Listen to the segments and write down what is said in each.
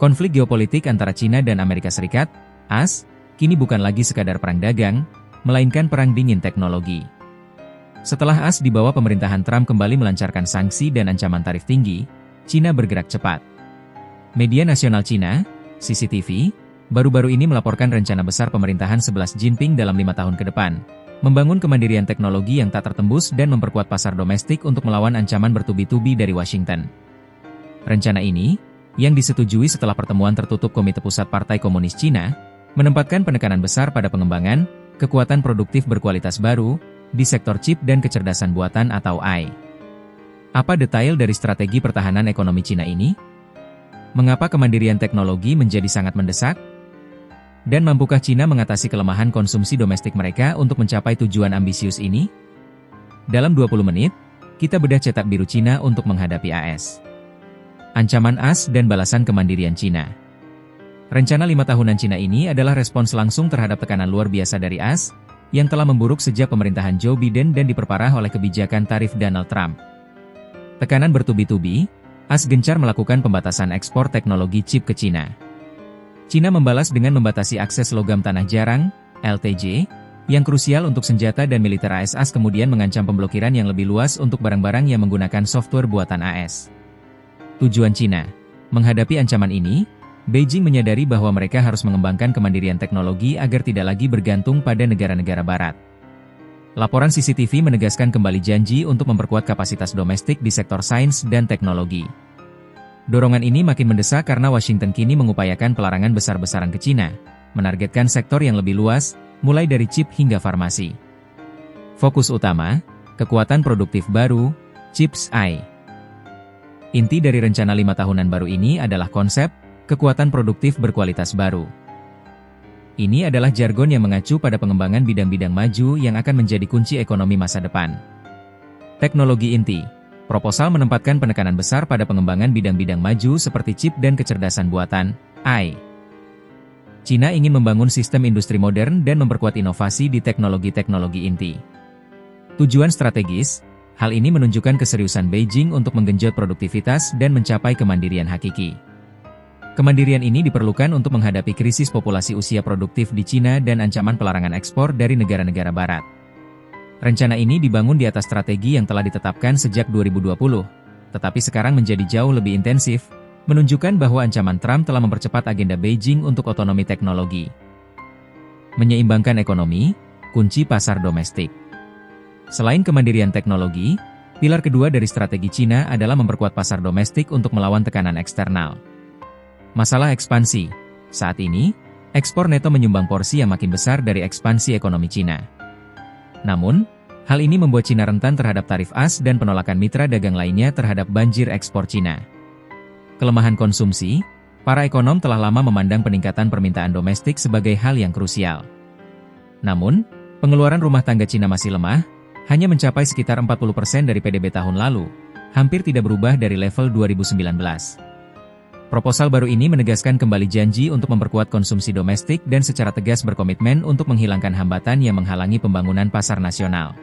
Konflik geopolitik antara Cina dan Amerika Serikat, AS, kini bukan lagi sekadar perang dagang, melainkan perang dingin teknologi. Setelah AS di bawah pemerintahan Trump kembali melancarkan sanksi dan ancaman tarif tinggi, Cina bergerak cepat. Media nasional Cina, CCTV, baru-baru ini melaporkan rencana besar pemerintahan 11 Jinping dalam 5 tahun ke depan, membangun kemandirian teknologi yang tak tertembus dan memperkuat pasar domestik untuk melawan ancaman bertubi-tubi dari Washington. Rencana ini, yang disetujui setelah pertemuan tertutup Komite Pusat Partai Komunis Cina, menempatkan penekanan besar pada pengembangan, kekuatan produktif berkualitas baru, di sektor chip dan kecerdasan buatan atau AI. Apa detail dari strategi pertahanan ekonomi Cina ini? Mengapa kemandirian teknologi menjadi sangat mendesak? Dan mampukah Cina mengatasi kelemahan konsumsi domestik mereka untuk mencapai tujuan ambisius ini? Dalam 20 menit, kita bedah cetak biru Cina untuk menghadapi AS. Ancaman AS dan balasan kemandirian Cina. Rencana 5 tahunan Cina ini adalah respons langsung terhadap tekanan luar biasa dari AS, yang telah memburuk sejak pemerintahan Joe Biden dan diperparah oleh kebijakan tarif Donald Trump. Tekanan bertubi-tubi, AS gencar melakukan pembatasan ekspor teknologi chip ke Cina. Cina membalas dengan membatasi akses logam tanah jarang, LTJ, yang krusial untuk senjata dan militer AS. AS kemudian mengancam pemblokiran yang lebih luas untuk barang-barang yang menggunakan software buatan AS. Tujuan Cina menghadapi ancaman ini, Beijing menyadari bahwa mereka harus mengembangkan kemandirian teknologi agar tidak lagi bergantung pada negara-negara barat. Laporan CCTV menegaskan kembali janji untuk memperkuat kapasitas domestik di sektor sains dan teknologi. Dorongan ini makin mendesak karena Washington kini mengupayakan pelarangan besar-besaran ke Cina, menargetkan sektor yang lebih luas, mulai dari chip hingga farmasi. Fokus utama, kekuatan produktif baru, chips AI. Inti dari rencana 5 tahunan baru ini adalah konsep, kekuatan produktif berkualitas baru. Ini adalah jargon yang mengacu pada pengembangan bidang-bidang maju yang akan menjadi kunci ekonomi masa depan. Teknologi inti. Proposal menempatkan penekanan besar pada pengembangan bidang-bidang maju seperti chip dan kecerdasan buatan, AI. Cina ingin membangun sistem industri modern dan memperkuat inovasi di teknologi-teknologi inti. Tujuan strategis, hal ini menunjukkan keseriusan Beijing untuk menggenjot produktivitas dan mencapai kemandirian hakiki. Kemandirian ini diperlukan untuk menghadapi krisis populasi usia produktif di Cina dan ancaman pelarangan ekspor dari negara-negara barat. Rencana ini dibangun di atas strategi yang telah ditetapkan sejak 2020, tetapi sekarang menjadi jauh lebih intensif, menunjukkan bahwa ancaman Trump telah mempercepat agenda Beijing untuk otonomi teknologi. Menyeimbangkan ekonomi, kunci pasar domestik. Selain kemandirian teknologi, pilar kedua dari strategi Cina adalah memperkuat pasar domestik untuk melawan tekanan eksternal. Masalah ekspansi. Saat ini, ekspor neto menyumbang porsi yang makin besar dari ekspansi ekonomi Cina. Namun, hal ini membuat Cina rentan terhadap tarif AS dan penolakan mitra dagang lainnya terhadap banjir ekspor Cina. Kelemahan konsumsi, para ekonom telah lama memandang peningkatan permintaan domestik sebagai hal yang krusial. Namun, pengeluaran rumah tangga Cina masih lemah, hanya mencapai sekitar 40% dari PDB tahun lalu, hampir tidak berubah dari level 2019. Proposal baru ini menegaskan kembali janji untuk memperkuat konsumsi domestik dan secara tegas berkomitmen untuk menghilangkan hambatan yang menghalangi pembangunan pasar nasional.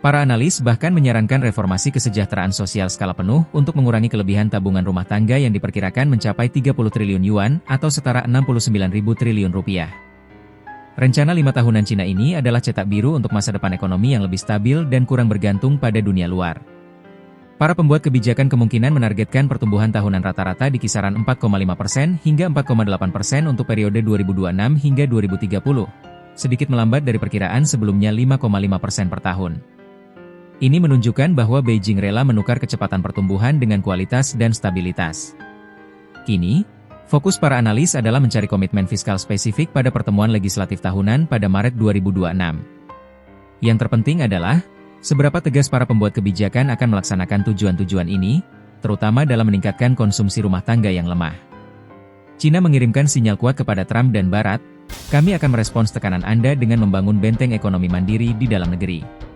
Para analis bahkan menyarankan reformasi kesejahteraan sosial skala penuh untuk mengurangi kelebihan tabungan rumah tangga yang diperkirakan mencapai 30 triliun yuan atau setara 69.000 triliun rupiah. Rencana 5 tahunan Cina ini adalah cetak biru untuk masa depan ekonomi yang lebih stabil dan kurang bergantung pada dunia luar. Para pembuat kebijakan kemungkinan menargetkan pertumbuhan tahunan rata-rata di kisaran 4,5% hingga 4,8% untuk periode 2026 hingga 2030, sedikit melambat dari perkiraan sebelumnya 5,5% per tahun. Ini menunjukkan bahwa Beijing rela menukar kecepatan pertumbuhan dengan kualitas dan stabilitas. Kini, fokus para analis adalah mencari komitmen fiskal spesifik pada pertemuan legislatif tahunan pada Maret 2026. Yang terpenting adalah, seberapa tegas para pembuat kebijakan akan melaksanakan tujuan-tujuan ini, terutama dalam meningkatkan konsumsi rumah tangga yang lemah. Cina mengirimkan sinyal kuat kepada Trump dan Barat, kami akan merespons tekanan Anda dengan membangun benteng ekonomi mandiri di dalam negeri.